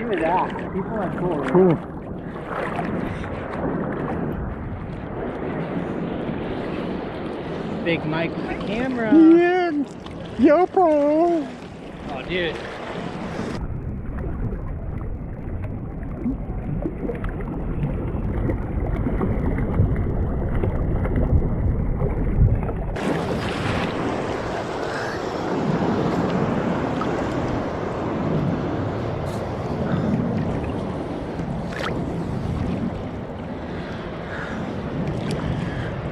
Even that. People are cool. Right? Cool. Big Mike with the camera. Yeah. Yo, bro. Oh, dude.